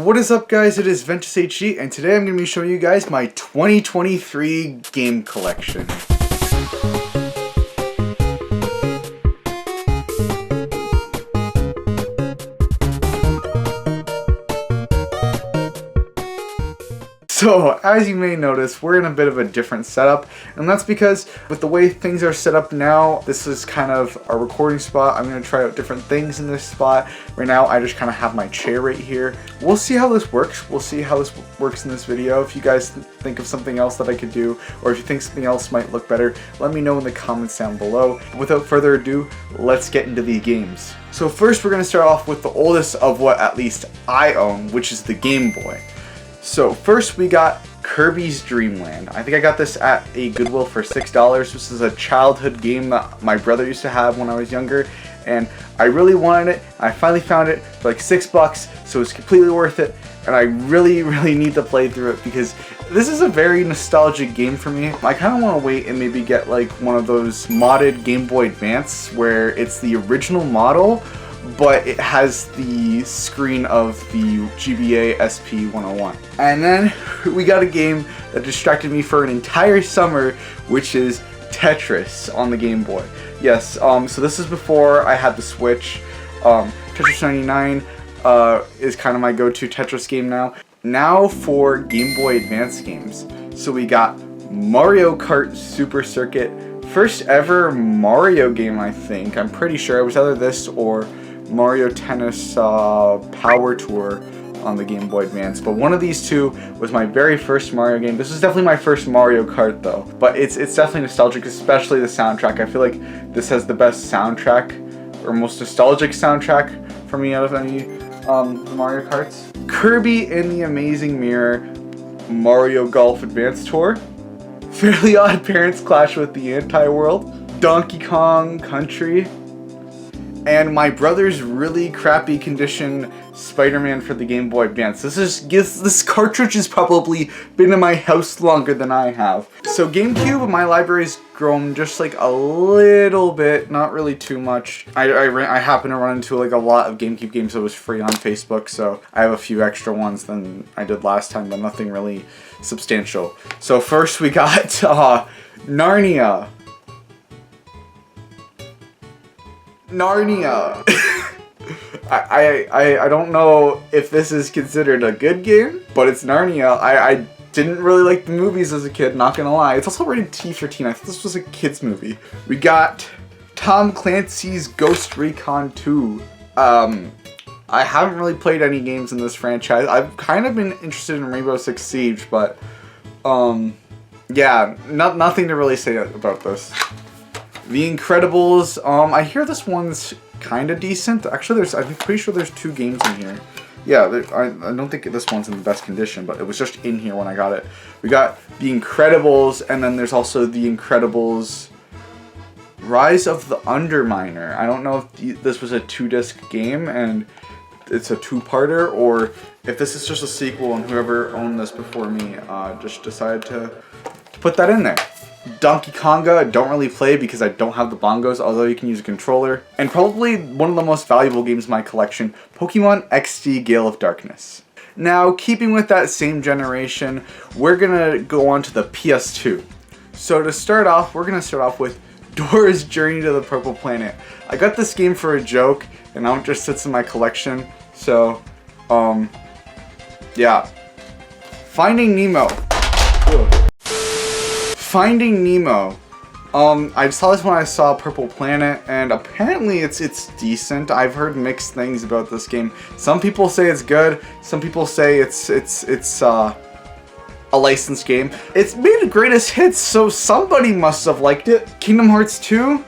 What is up, guys? It is Ventus HD, and today I'm going to be showing you guys my 2023 game collection. So, as you may notice, we're in a bit of a different setup, and that's because with the way things are set up now, this is kind of our recording spot. I'm going to try out different things in this spot. Right now, I just kind of have my chair right here. We'll see how this works. We'll see how this works in this video. If you guys think of something else that I could do, or if you think something else might look better, let me know in the comments down below. Without further ado, let's get into the games. So first, we're going to start off with the oldest of what at least I own, which is the Game Boy. So first we got Kirby's Dream Land. I think I got this at a Goodwill for $6. This is a childhood game that my brother used to have when I was younger, and I really wanted it. I finally found it for like $6, so it's completely worth it, and I really need to play through it because this is a very nostalgic game for me. I kind of want to wait and maybe get like one of those modded Game Boy Advance where it's the original model, but it has the screen of the GBA SP101. And then we got a game that distracted me for an entire summer, which is Tetris on the Game Boy. Yes, so this is before I had the Switch. Tetris 99 is kind of my go-to Tetris game now. Now for Game Boy Advance games. So we got Mario Kart Super Circuit. First ever Mario game, I think. I'm pretty sure it was either this or Mario Tennis Power Tour on the Game Boy Advance, but one of these two was my very first Mario game. This is definitely my first Mario Kart though, but it's definitely nostalgic, especially the soundtrack. I feel like this has the best soundtrack, or most nostalgic soundtrack for me out of any Mario Karts. Kirby and the Amazing Mirror Mario Golf Advance Tour, Fairly Odd Parents Clash with the Anti-World, Donkey Kong Country, and my brother's really crappy condition Spider-Man for the Game Boy Advance. This cartridge has probably been in my house longer than I have. So GameCube, my library's grown just like a little bit, not really too much. I happen to run into like a lot of GameCube games that was free on Facebook, so I have a few extra ones than I did last time, but nothing really substantial. So first we got Narnia. I don't know if this is considered a good game, but it's Narnia. I didn't really like the movies as a kid, not gonna lie. It's also rated T13. I thought this was a kid's movie. We got Tom Clancy's Ghost Recon 2. I haven't really played any games in this franchise. I've kind of been interested in Rainbow Six Siege, but yeah, nothing to really say about this. The Incredibles, I hear this one's kind of decent. Actually, I'm pretty sure there's 2 games in here. Yeah, I don't think this one's in the best condition, but it was just in here when I got it. We got The Incredibles, and then there's also The Incredibles Rise of the Underminer. I don't know if this was a 2-disc game, and it's a 2-parter, or if this is just a sequel, and whoever owned this before me just decided to put that in there. Donkey Konga, don't really play because I don't have the bongos, although you can use a controller. And probably one of the most valuable games in my collection, Pokemon XD Gale of Darkness. Now, keeping with that same generation, we're gonna go on to the PS2. So to start off, we're gonna start off with Dora's Journey to the Purple Planet. I got this game for a joke, and now it just sits in my collection. So, yeah. Finding Nemo. Ugh. Finding Nemo. I saw this when I saw Purple Planet, and apparently it's decent. I've heard mixed things about this game. Some people say it's good. Some people say it's a licensed game. It's made a greatest hits, so somebody must have liked it. Kingdom Hearts 2,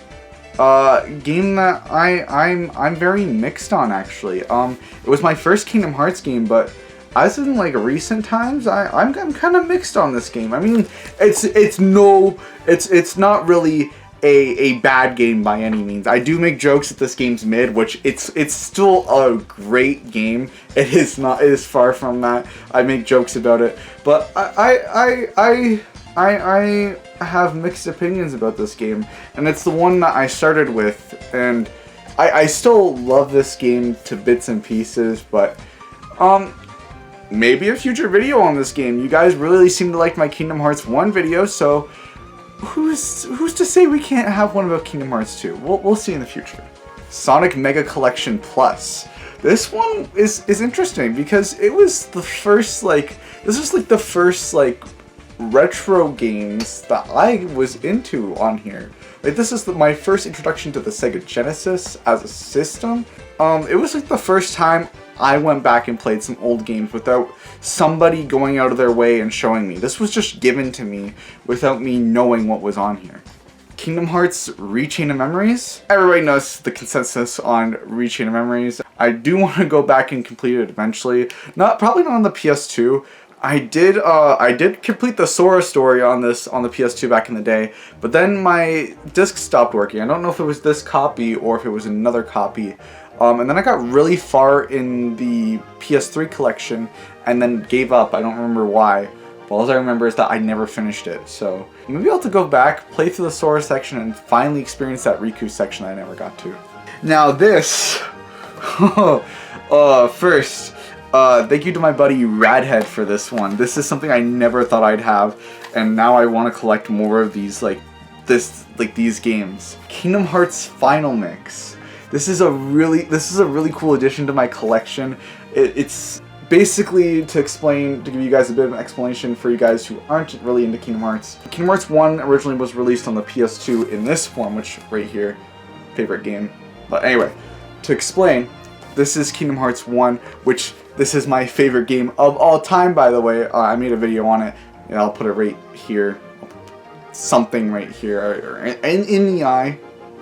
game that I'm very mixed on actually. It was my first Kingdom Hearts game, but as in like recent times, I'm kind of mixed on this game. I mean, it's not really a bad game by any means. I do make jokes that this game's mid, which it's still a great game. It is far from that. I make jokes about it, but I have mixed opinions about this game, and it's the one that I started with, and I still love this game to bits and pieces, but maybe a future video on this game. You guys really seem to like my Kingdom Hearts 1 video, so who's to say we can't have one about Kingdom Hearts 2? We'll see in the future. Sonic Mega Collection Plus. This one is interesting because it was the first the first retro games that I was into on here. Like, this is my first introduction to the Sega Genesis as a system. It was like the first time I went back and played some old games without somebody going out of their way and showing me. This was just given to me without me knowing what was on here. Kingdom Hearts Rechain of Memories. Everybody knows the consensus on Rechain of Memories. I do want to go back and complete it eventually. Probably not on the PS2. I did complete the Sora story on the PS2 back in the day, but then my disc stopped working. I don't know if it was this copy or if it was another copy. And then I got really far in the PS3 collection and then gave up. I don't remember why. But all I remember is that I never finished it. So maybe I'll have to go back, play through the Sora section, and finally experience that Riku section I never got to. Now this, first, thank you to my buddy Radhead for this one. This is something I never thought I'd have, and now I want to collect more of these, these games. Kingdom Hearts Final Mix. This is a really cool addition to my collection. It's basically to give you guys a bit of an explanation for you guys who aren't really into Kingdom Hearts. Kingdom Hearts 1 originally was released on the PS2 in this form, which right here, favorite game. But anyway, to explain, this is Kingdom Hearts 1, which this is my favorite game of all time, by the way. I made a video on it, and I'll put it right here. Something right here, or in the eye.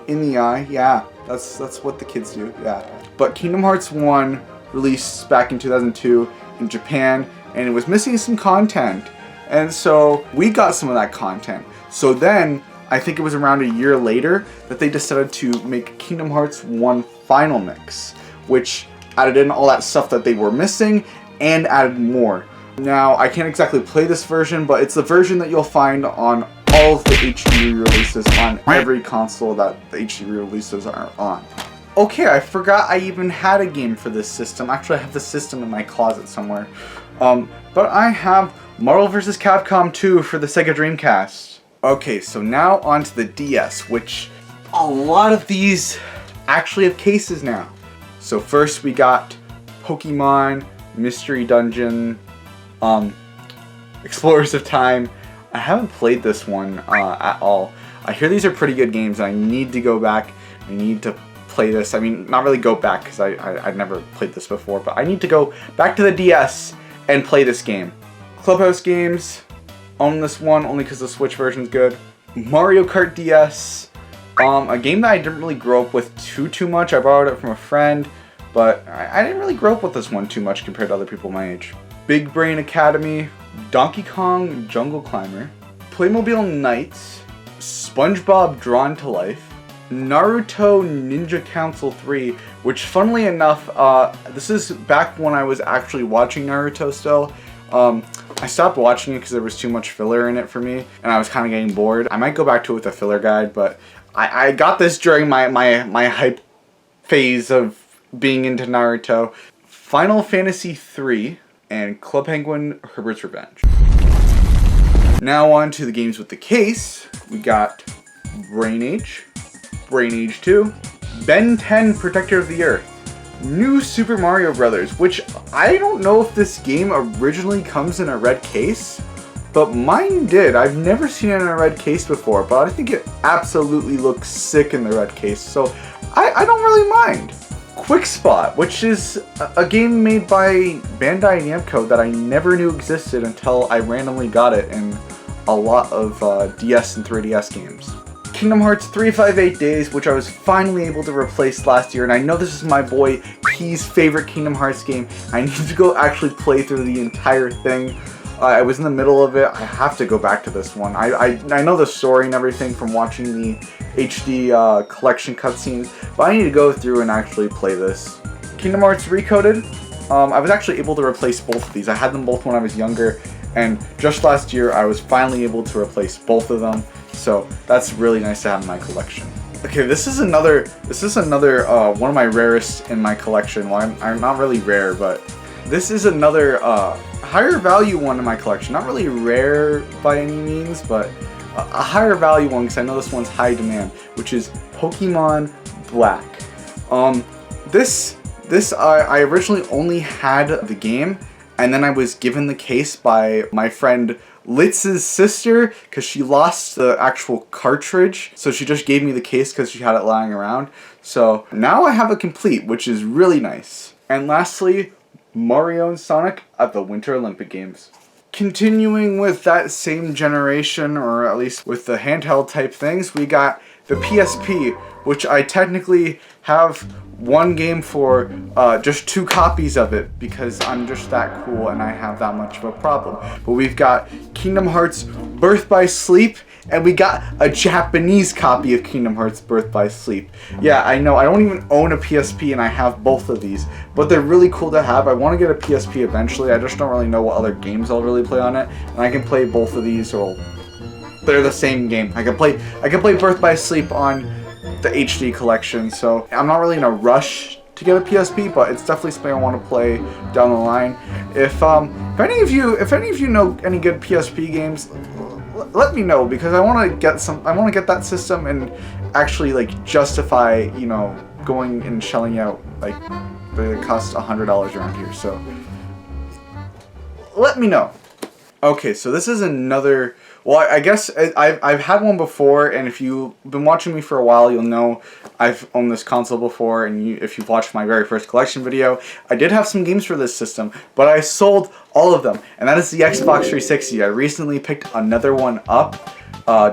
In the eye, yeah. That's what the kids do, yeah. But Kingdom Hearts 1 released back in 2002 in Japan, and it was missing some content. And so we got some of that content. So then, I think it was around a year later that they decided to make Kingdom Hearts 1 Final Mix, which added in all that stuff that they were missing and added more. Now, I can't exactly play this version, but it's the version that you'll find on all of the HD releases on every console that the HD releases are on. Okay, I forgot I even had a game for this system. Actually, I have the system in my closet somewhere. But I have Marvel vs. Capcom 2 for the Sega Dreamcast. Okay, so now on to the DS, which a lot of these actually have cases now. So first we got Pokemon, Mystery Dungeon, Explorers of Time. I haven't played this one at all. I hear these are pretty good games, and I need to go back. I need to play this. I mean, not really go back, because I've never played this before, but I need to go back to the DS and play this game. Clubhouse Games, own this one only because the Switch version's good. Mario Kart DS, a game that I didn't really grow up with too much. I borrowed it from a friend, but I didn't really grow up with this one too much compared to other people my age. Big Brain Academy, Donkey Kong Jungle Climber, Playmobil Knights, SpongeBob Drawn to Life, Naruto Ninja Council 3, which funnily enough, this is back when I was actually watching Naruto still. I stopped watching it because there was too much filler in it for me, and I was kind of getting bored. I might go back to it with a filler guide, but I got this during my hype phase of being into Naruto. Final Fantasy 3 and Club Penguin Herbert's Revenge. Now on to the games with the case. We got Brain Age, Brain Age 2, Ben 10 Protector of the Earth, New Super Mario Brothers, which I don't know if this game originally comes in a red case, but mine did. I've never seen it in a red case before, but I think it absolutely looks sick in the red case, so I don't really mind. Quick Spot, which is a game made by Bandai Namco that I never knew existed until I randomly got it in a lot of DS and 3DS games. Kingdom Hearts 358 Days, which I was finally able to replace last year, and I know this is my boy P's favorite Kingdom Hearts game. I need to go actually play through the entire thing. I was in the middle of it. I have to go back to this one. I know the story and everything from watching the HD collection cutscenes, but I need to go through and actually play this. Kingdom Hearts Recoded. I was actually able to replace both of these. I had them both when I was younger, and just last year I was finally able to replace both of them. So that's really nice to have in my collection. Okay, this is another one of my rarest in my collection. Well, I'm not really rare, but This is another higher value one in my collection. Not really rare by any means, but a higher value one because I know this one's high demand, which is Pokemon Black. I originally only had the game, and then I was given the case by my friend Litz's sister because she lost the actual cartridge, so she just gave me the case because she had it lying around. So now I have a complete, which is really nice. And lastly, Mario and Sonic at the Winter Olympic Games. Continuing with that same generation, or at least with the handheld type things, we got the PSP, which I technically have one game for, just 2 copies of it because I'm just that cool and I have that much of a problem. But we've got Kingdom Hearts Birth by Sleep, and we got a Japanese copy of Kingdom Hearts Birth by Sleep. Yeah, I know, I don't even own a PSP and I have both of these, but they're really cool to have. I want to get a PSP eventually, I just don't really know what other games I'll really play on it, and I can play both of these, or they're the same game. I can play Birth by Sleep on the HD collection, so I'm not really in a rush to get a PSP, but it's definitely something I want to play down the line. If any of you know any good PSP games, let me know, because I want to get that system and actually like justify, you know, going and shelling out like it costs $100 around here. So let me know. Okay, so this is another. Well, I guess I've had one before, and if you've been watching me for a while, you'll know I've owned this console before, and if you've watched my very first collection video, I did have some games for this system, but I sold all of them, and that is the Xbox 360. I recently picked another one up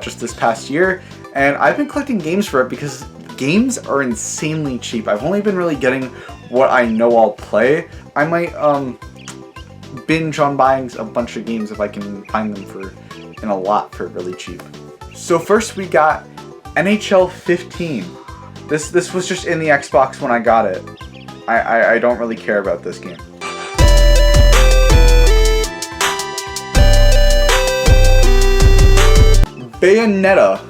just this past year, and I've been collecting games for it because games are insanely cheap. I've only been really getting what I know I'll play. I might binge on buying a bunch of games if I can find them in a lot for really cheap. So first we got NHL 15. This was just in the Xbox when I got it. I don't really care about this game. Bayonetta.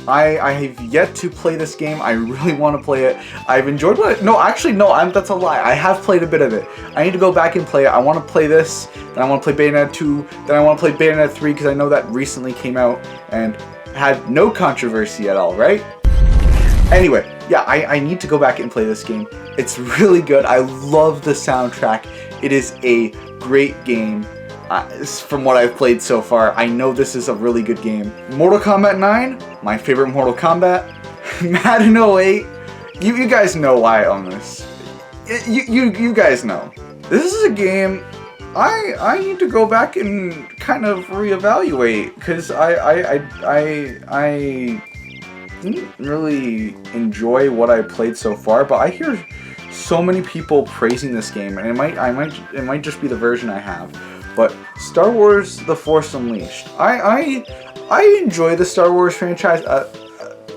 I have yet to play this game. I really want to play it. I've enjoyed what no, actually no, that's a lie. I have played a bit of it. I need to go back and play it. I want to play this, then I want to play Bayonetta 2, then I want to play Bayonetta 3 because I know that recently came out and had no controversy at all, right? Anyway, yeah, I need to go back and play this game. It's really good. I love the soundtrack. It is a great game. From what I've played so far, I know this is a really good game. Mortal Kombat 9, my favorite Mortal Kombat. Madden 08, you guys know why I own this. You guys know. This is a game I need to go back and kind of reevaluate, because I didn't really enjoy what I played so far, but I hear so many people praising this game, and it might just be the version I have. But Star Wars: The Force Unleashed. I enjoy the Star Wars franchise.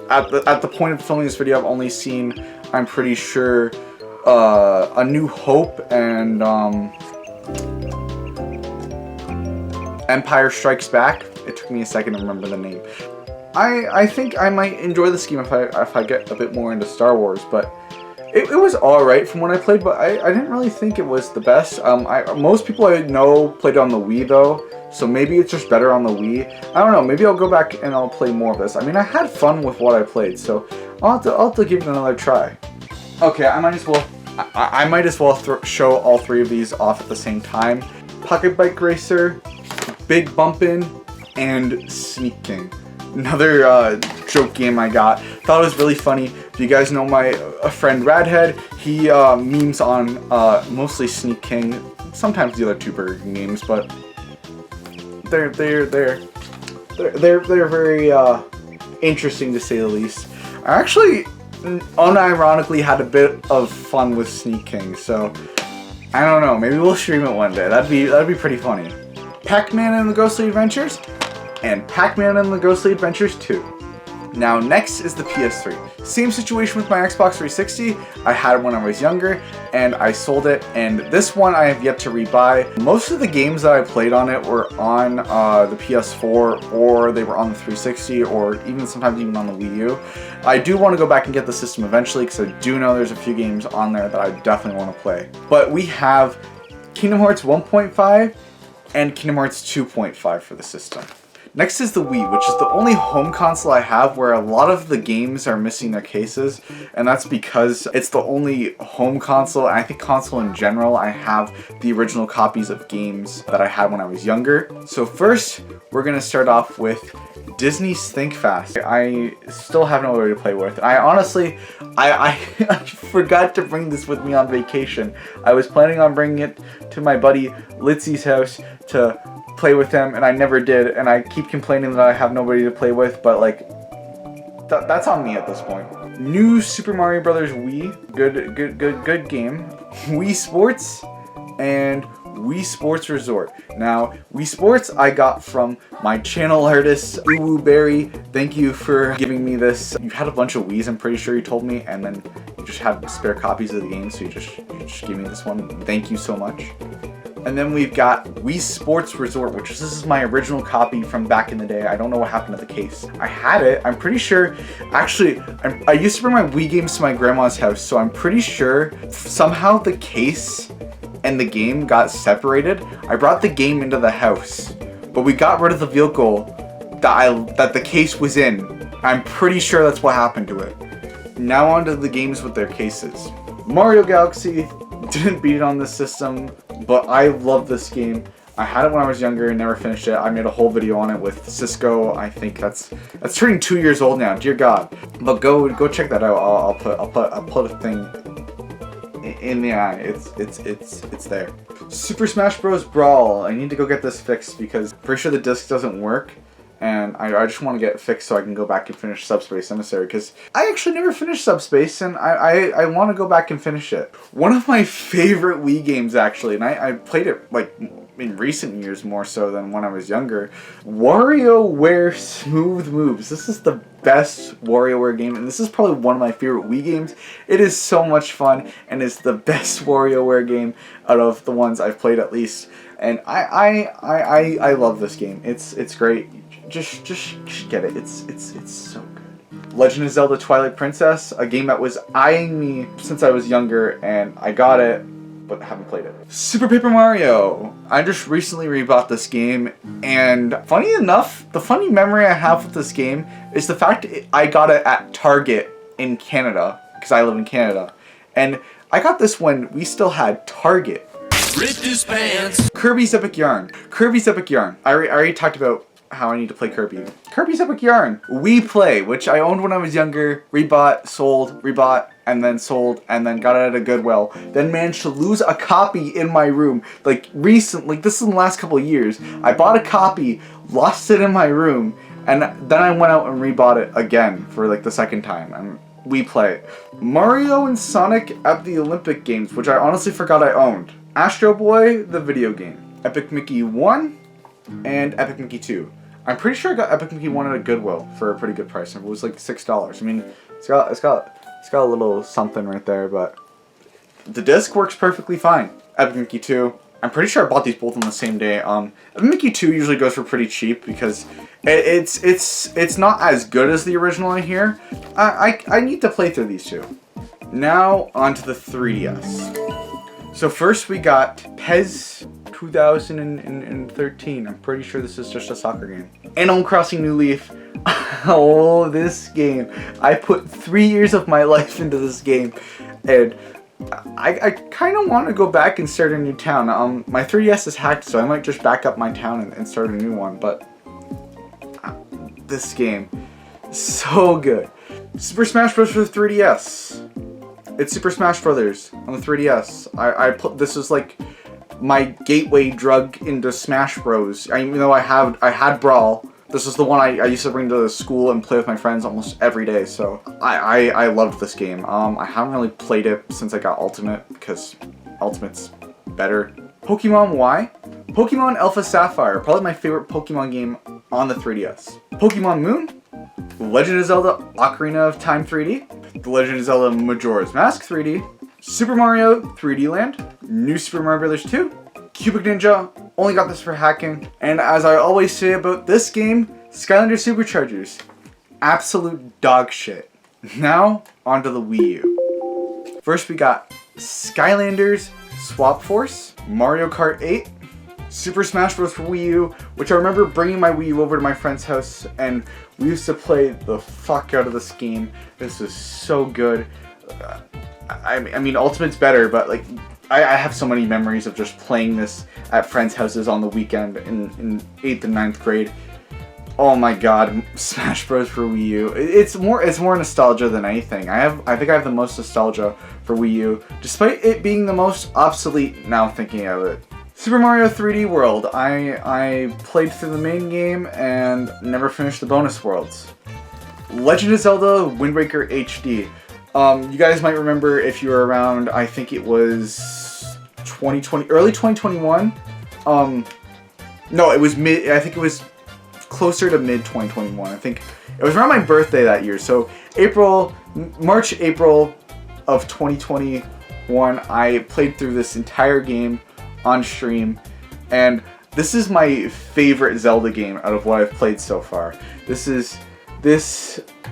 At the point of filming this video, I've only seen, I'm pretty sure, A New Hope and Empire Strikes Back. It took me a second to remember the name. I think I might enjoy this game if I get a bit more into Star Wars, but it was alright from what I played, but I didn't really think it was the best. Most people I know played it on the Wii though, so maybe it's just better on the Wii. I don't know, maybe I'll go back and I'll play more of this. I mean, I had fun with what I played, so I'll have to give it another try. Okay, I might as well show all 3 of these off at the same time. Pocket Bike Racer, Big Bumpin', and Sneak King. Another joke game I got. Thought it was really funny. If you guys know my friend Radhead, he memes on mostly Sneak King, sometimes the other 2 Burger King games, but they're very interesting to say the least. I actually unironically had a bit of fun with Sneak King, so I don't know. Maybe we'll stream it one day. That'd be pretty funny. Pac-Man and the Ghostly Adventures, and Pac-Man and the Ghostly Adventures 2. Now next is the PS3. Same situation with my Xbox 360. I had it when I was younger and I sold it, and this one I have yet to rebuy. Most of the games that I played on it were on the PS4, or they were on the 360, or sometimes even on the Wii U. I do want to go back and get the system eventually because I do know there's a few games on there that I definitely want to play. But we have Kingdom Hearts 1.5, and Kingdom Hearts 2.5 for the system. Next is the Wii, which is the only home console I have where a lot of the games are missing their cases, and that's because it's the only home console, and I think console in general, I have the original copies of games that I had when I was younger. So first, we're going to start off with Disney's Think Fast. I still have nowhere to play with. I honestly, I forgot to bring this with me on vacation. I was planning on bringing it to my buddy Litzy's house to play with him, and I never did, and I keep complaining that I have nobody to play with, but like, that's on me at this point. New Super Mario Brothers Wii, good game. Wii Sports and Wii Sports Resort. Now, Wii Sports I got from my channel artist, Uwu Berry. Thank you for giving me this. You had a bunch of Wiis, I'm pretty sure you told me, and then you just had spare copies of the game, so you just gave me this one. Thank you so much. And then we've got Wii Sports Resort, which this is my original copy from back in the day. I don't know what happened to the case. I had it, I'm pretty sure, actually, I used to bring my Wii games to my grandma's house, so I'm pretty sure somehow the case and the game got separated. I brought the game into the house, but we got rid of the vehicle that the case was in. I'm pretty sure that's what happened to it. Now on to the games with their cases. Mario Galaxy, didn't beat it on this system, but I love this game. I had it when I was younger and never finished it. I made a whole video on it with Cisco. I think that's turning 2 years old now. Dear God! But go check that out. I'll put a thing in the eye. It's there. Super Smash Bros. Brawl. I need to go get this fixed because I'm pretty sure the disc doesn't work. And I just want to get it fixed so I can go back and finish Subspace Emissary, because I actually never finished Subspace, and I want to go back and finish it. One of my favorite Wii games, actually, and I played it like in recent years more so than when I was younger. WarioWare Smooth Moves. This is the best WarioWare game, and this is probably one of my favorite Wii games. It is so much fun, and it's the best WarioWare game out of the ones I've played at least. And I love this game. It's great. Just get it. It's so good. Legend of Zelda Twilight Princess, a game that was eyeing me since I was younger, and I got it, but haven't played it. Super Paper Mario. I just recently rebought this game, and funny enough, the funny memory I have with this game is the fact I got it at Target in Canada, because I live in Canada, and I got this when we still had Target. Ripped his pants. Kirby's Epic Yarn. Kirby's Epic Yarn. I already talked about how I need to play Kirby. Kirby's Epic Yarn. Wii Play, which I owned when I was younger, rebought, sold, rebought, and then sold, and then got it at a Goodwill. Then managed to lose a copy in my room. Like recently, this is in the last couple of years. I bought a copy, lost it in my room, and then I went out and rebought it again for like the second time. And Wii Play. Mario and Sonic at the Olympic Games, which I honestly forgot I owned. Astro Boy, the video game. Epic Mickey 1 and Epic Mickey 2. I'm pretty sure I got Epic Mickey 1 at a Goodwill for a pretty good price. It was like $6. I mean, it's got a little something right there, but the disc works perfectly fine. Epic Mickey 2. I'm pretty sure I bought these both on the same day. Epic Mickey 2 usually goes for pretty cheap because it's not as good as the original, I hear. I need to play through these two. Now onto the 3DS. So first we got PES 2013. I'm pretty sure this is just a soccer game. Animal Crossing New Leaf. Oh, this game. I put 3 years of my life into this game, and I kind of want to go back and start a new town. My 3DS is hacked, so I might just back up my town and start a new one, but this game, so good. Super Smash Bros. For the 3DS. It's Super Smash Brothers on the 3DS. This is like my gateway drug into Smash Bros. Even though I had Brawl, this is the one I used to bring to school and play with my friends almost every day. So I loved this game. I haven't really played it since I got Ultimate because Ultimate's better. Pokemon Y, Pokemon Alpha Sapphire, probably my favorite Pokemon game on the 3DS. Pokemon Moon, Legend of Zelda Ocarina of Time 3D, The Legend of Zelda Majora's Mask 3D, Super Mario 3D Land, New Super Mario Bros. 2, Cubic Ninja, only got this for hacking, and as I always say about this game, Skylander Superchargers, absolute dog shit. Now, onto the Wii U. First we got Skylanders Swap Force, Mario Kart 8, Super Smash Bros. For Wii U, which I remember bringing my Wii U over to my friend's house, and we used to play the fuck out of this game. This was so good. I mean, Ultimate's better, but like, I have so many memories of just playing this at friends' houses on the weekend in 8th and 9th grade. Oh my god, Smash Bros. For Wii U. It's more nostalgia than anything. I think I have the most nostalgia for Wii U, despite it being the most obsolete now thinking of it. Super Mario 3D World. I played through the main game and never finished the bonus worlds. Legend of Zelda Wind Waker HD. You guys might remember if you were around, I think it was 2020, early 2021. No, it was I think it was closer to mid 2021. I think it was around my birthday that year. So March, April of 2021, I played through this entire game on stream, and this is my favorite Zelda game out of what I've played so far.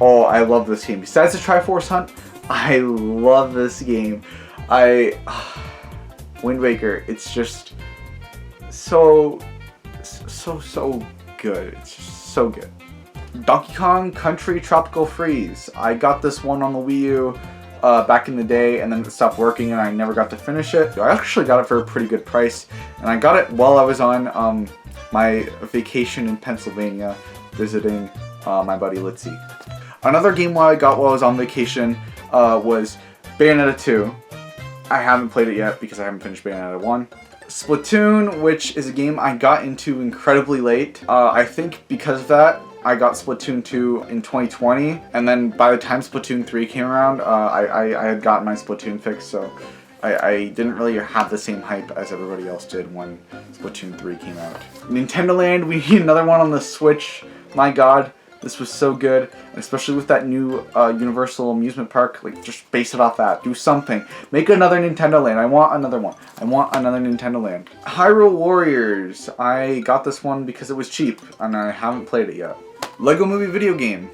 Oh, I love this game. Besides the Triforce Hunt, I love this game. Wind Waker, it's just so good. It's just so good. Donkey Kong Country Tropical Freeze. I got this one on the Wii U back in the day, and then it stopped working and I never got to finish it. I actually got it for a pretty good price, and I got it while I was on my vacation in Pennsylvania visiting my buddy Litzy. Another game I got while I was on vacation was Bayonetta 2. I haven't played it yet because I haven't finished Bayonetta 1. Splatoon, which is a game I got into incredibly late. I think because of that, I got Splatoon 2 in 2020, and then by the time Splatoon 3 came around, I had gotten my Splatoon fix, so I didn't really have the same hype as everybody else did when Splatoon 3 came out. Nintendo Land, we need another one on the Switch. My god, this was so good, and especially with that new Universal Amusement Park. Like, just base it off that. Do something. Make another Nintendo Land. I want another one. I want another Nintendo Land. Hyrule Warriors. I got this one because it was cheap, and I haven't played it yet. Lego Movie video game.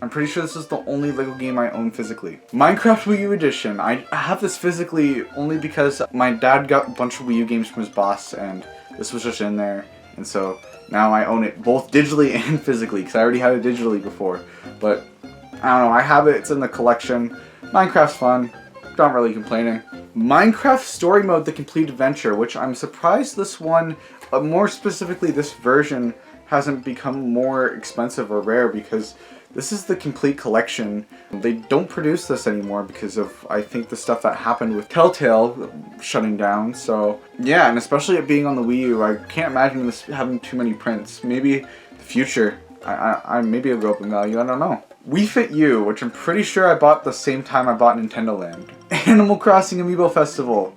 I'm pretty sure this is the only Lego game I own physically. Minecraft Wii U Edition. I have this physically only because my dad got a bunch of Wii U games from his boss, and this was just in there, and so now I own it both digitally and physically, because I already had it digitally before. But I don't know, I have it, it's in the collection. Minecraft's fun, not really complaining. Minecraft Story Mode The Complete Adventure, which I'm surprised this one, more specifically this version, hasn't become more expensive or rare, because this is the complete collection. They don't produce this anymore because of, I think, the stuff that happened with Telltale shutting down. So yeah, and especially it being on the Wii U, I can't imagine this having too many prints. Maybe the future, maybe it'll go up in value, I don't know. Wii Fit U, which I'm pretty sure I bought the same time I bought Nintendo Land. Animal Crossing Amiibo Festival.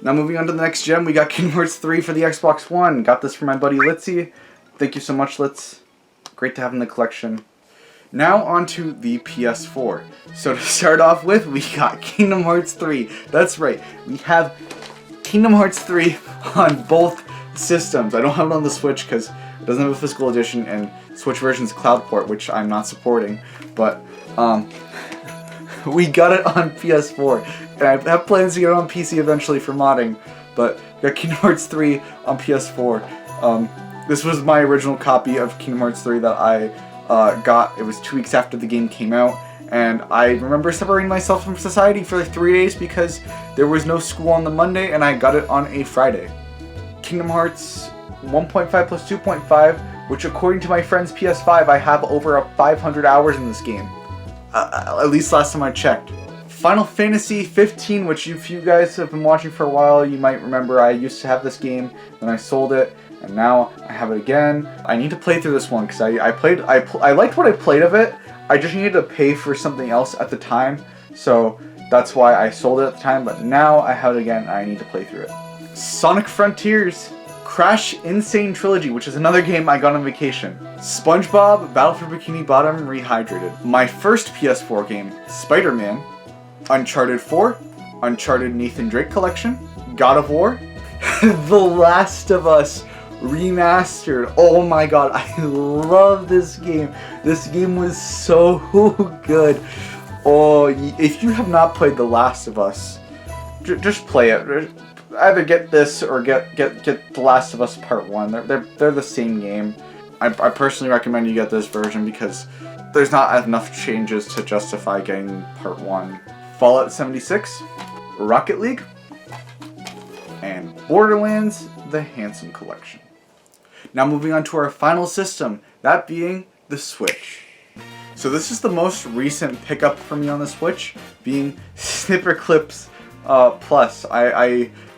Now moving on to the next gem, we got Kingdom Hearts 3 for the Xbox One. Got this from my buddy Litzy. Thank you so much, Litz. Great to have in the collection. Now on to the PS4. So to start off with, we got Kingdom Hearts 3. That's right, we have Kingdom Hearts 3 on both systems. I don't have it on the Switch because it doesn't have a physical edition, and Switch version's cloud port, which I'm not supporting. But we got it on PS4, and I have plans to get it on PC eventually for modding, but we got Kingdom Hearts 3 on PS4. This was my original copy of Kingdom Hearts 3 that I got. It was 2 weeks after the game came out, and I remember separating myself from society for like 3 days because there was no school on the Monday, and I got it on a Friday. Kingdom Hearts 1.5 plus 2.5, which according to my friend's PS5, I have over 500 hours in this game. At least last time I checked. Final Fantasy 15, which if you guys have been watching for a while, you might remember I used to have this game, then I sold it, and now I have it again. I need to play through this one because I liked what I played of it. I just needed to pay for something else at the time, so that's why I sold it at the time. But now I have it again, and I need to play through it. Sonic Frontiers. Crash Insane Trilogy, which is another game I got on vacation. SpongeBob Battle for Bikini Bottom Rehydrated. My first PS4 game, Spider-Man. Uncharted 4. Uncharted Nathan Drake Collection. God of War. The Last of Us Remastered. Oh my god, I love this game. This game was so good. Oh, if you have not played The Last of Us, just play it. Either get this or get The Last of Us Part 1. They're the same game. I personally recommend you get this version because there's not enough changes to justify getting Part 1. Fallout 76, Rocket League, and Borderlands: The Handsome Collection. Now moving on to our final system, that being the Switch. So this is the most recent pickup for me on the Switch, being Snipperclips Plus.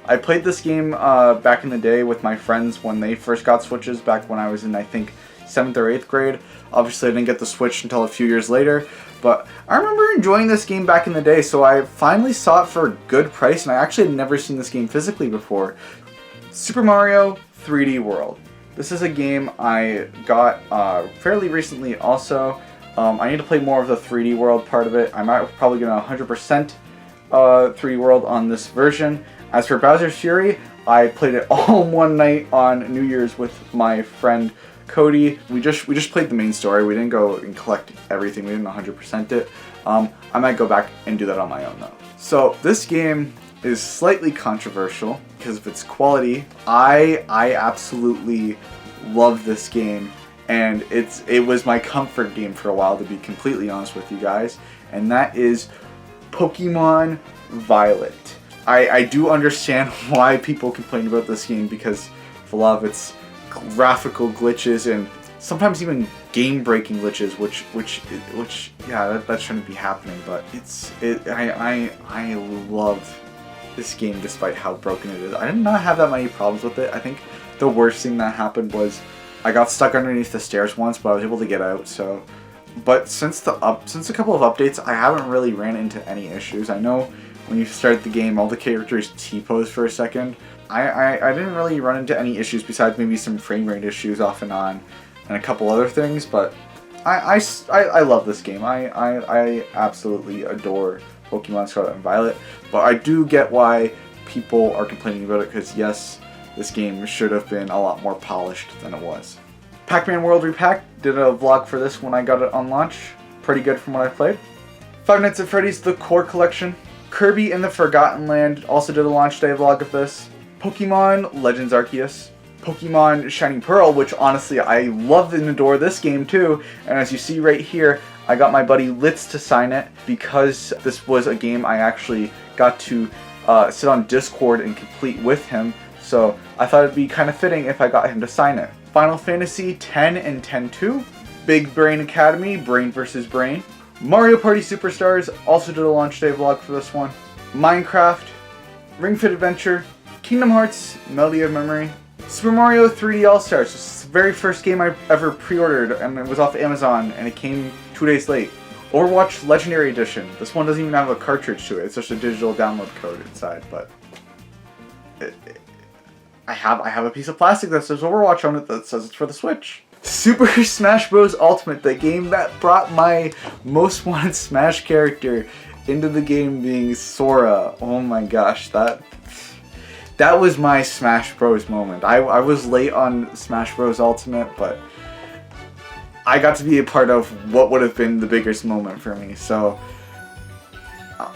I played this game back in the day with my friends when they first got Switches, back when I was in, I think, 7th or 8th grade. Obviously I didn't get the Switch until a few years later, but I remember enjoying this game back in the day, so I finally saw it for a good price, and I actually had never seen this game physically before. Super Mario 3D World. This is a game I got fairly recently also. I need to play more of the 3D World part of it. I'm probably going to 100% 3D World on this version. As for Bowser's Fury, I played it all in one night on New Year's with my friend Cody. We just played the main story. We didn't go and collect everything. We didn't 100% it. I might go back and do that on my own though. So this game is slightly controversial because of its quality. I absolutely love this game, and it was my comfort game for a while, to be completely honest with you guys, and that is Pokemon Violet. I do understand why people complain about this game because of a lot of its graphical glitches and sometimes even game-breaking glitches, which yeah, that shouldn't be happening. But I love this game despite how broken it is. I did not have that many problems with it. I think the worst thing that happened was I got stuck underneath the stairs once, but I was able to get out. So, but since a couple of updates, I haven't really ran into any issues. I know when you start the game, all the characters T-pose for a second. I didn't really run into any issues besides maybe some frame rate issues off and on, and a couple other things. But I love this game. I absolutely adore Pokemon Scarlet and Violet. But I do get why people are complaining about it, because yes, this game should have been a lot more polished than it was. Pac-Man World Repack, did a vlog for this when I got it on launch. Pretty good from what I played. Five Nights at Freddy's The Core Collection. Kirby in the Forgotten Land, also did a launch day vlog of this. Pokemon Legends Arceus. Pokemon Shining Pearl, which honestly I love and adore this game too. And as you see right here, I got my buddy Litz to sign it because this was a game I actually got to sit on Discord and complete with him. So I thought it'd be kind of fitting if I got him to sign it. Final Fantasy X and X-2. Big Brain Academy, Brain vs. Brain. Mario Party Superstars, also did a launch day vlog for this one. Minecraft, Ring Fit Adventure, Kingdom Hearts, Melody of Memory. Super Mario 3D All-Stars, this is the very first game I ever pre-ordered, and it was off Amazon, and it came 2 days late. Overwatch Legendary Edition, this one doesn't even have a cartridge to it, it's just a digital download code inside, but I have a piece of plastic that says Overwatch on it that says it's for the Switch. Super Smash Bros. Ultimate, the game that brought my most wanted Smash character into the game, being Sora. Oh my gosh, that was my Smash Bros. Moment. I was late on Smash Bros. Ultimate, but I got to be a part of what would have been the biggest moment for me. So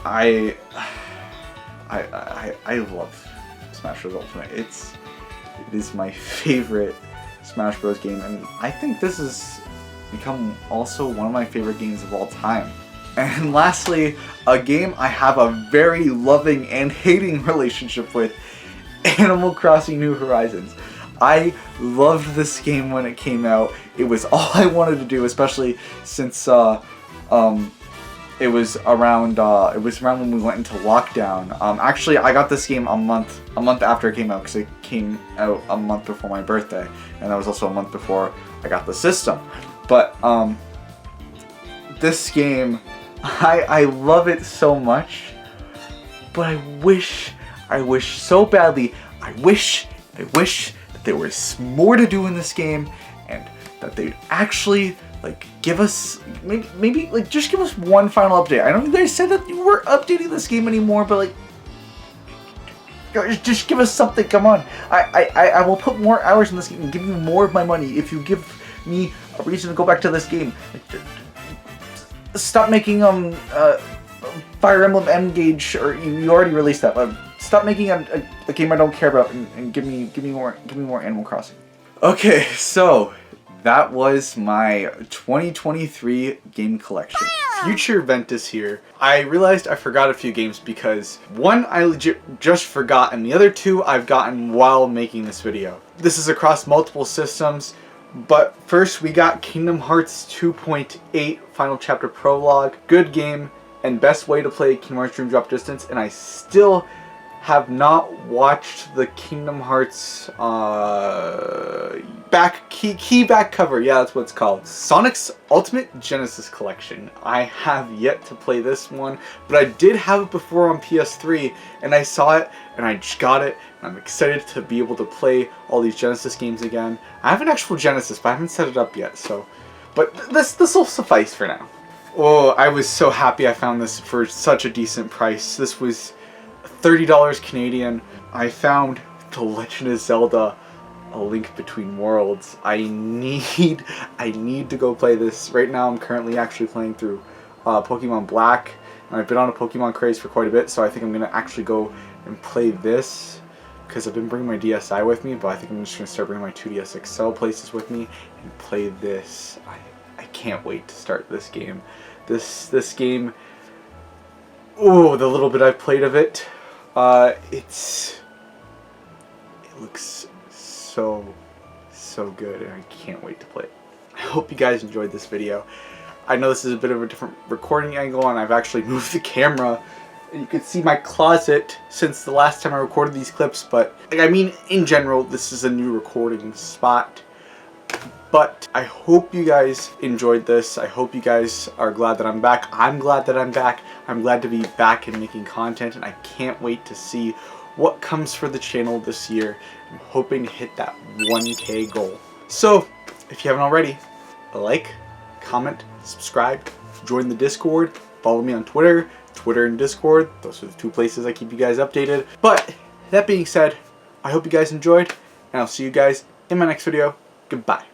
I love Smash Bros. Ultimate. It is my favorite Smash Bros. Game, and I think this has become also one of my favorite games of all time. And lastly, a game I have a very loving and hating relationship with, Animal Crossing New Horizons. I loved this game when it came out. It was all I wanted to do, especially since it was around when we went into lockdown. Actually, I got this game a month after it came out, because it came out a month before my birthday, and that was also a month before I got the system. But this game, I love it so much, but I wish so badly. I wish that there was more to do in this game, and that they'd actually give us maybe just give us one final update. I know you guys said that you weren't updating this game anymore, but just give us something. Come on, I will put more hours in this game and give you more of my money if you give me a reason to go back to this game. stop making Fire Emblem Engage, or you already released that, but stop making a game I don't care about and give me more Animal Crossing. Okay, so that was my 2023 game collection. Future Ventus here. I realized I forgot a few games because one I legit just forgot and the other two I've gotten while making this video. This is across multiple systems, but first we got Kingdom Hearts 2.8 Final Chapter Prologue. Good game and best way to play Kingdom Hearts Dream Drop Distance, and I still have not watched the Kingdom Hearts key back cover. Yeah, that's what it's called. Sonic's Ultimate Genesis Collection. I have yet to play this one, but I did have it before on PS3, and I saw it, and I just got it, and I'm excited to be able to play all these Genesis games again. I have an actual Genesis, but I haven't set it up yet, so... But this will suffice for now. Oh, I was so happy I found this for such a decent price. This was $30 Canadian. I found The Legend of Zelda: A Link Between Worlds. I need to go play this. Right now I'm currently actually playing through Pokemon Black, and I've been on a Pokemon craze for quite a bit, so I think I'm going to actually go and play this, because I've been bringing my DSi with me, but I think I'm just going to start bringing my 2DS XL places with me and play this. I can't wait to start this game. This game, oh, the little bit I've played of it, it looks so good, and I can't wait to play it. I hope you guys enjoyed this video. I know this is a bit of a different recording angle, and I've actually moved the camera. You can see my closet since the last time I recorded these clips, but I mean, in general, this is a new recording spot. But I hope you guys enjoyed this. I hope you guys are glad that I'm back. I'm glad that I'm back. I'm glad to be back and making content, and I can't wait to see what comes for the channel this year. I'm hoping to hit that 1K goal. So, if you haven't already, like, comment, subscribe, join the Discord, follow me on Twitter and Discord. Those are the two places I keep you guys updated. But, that being said, I hope you guys enjoyed, and I'll see you guys in my next video. Goodbye.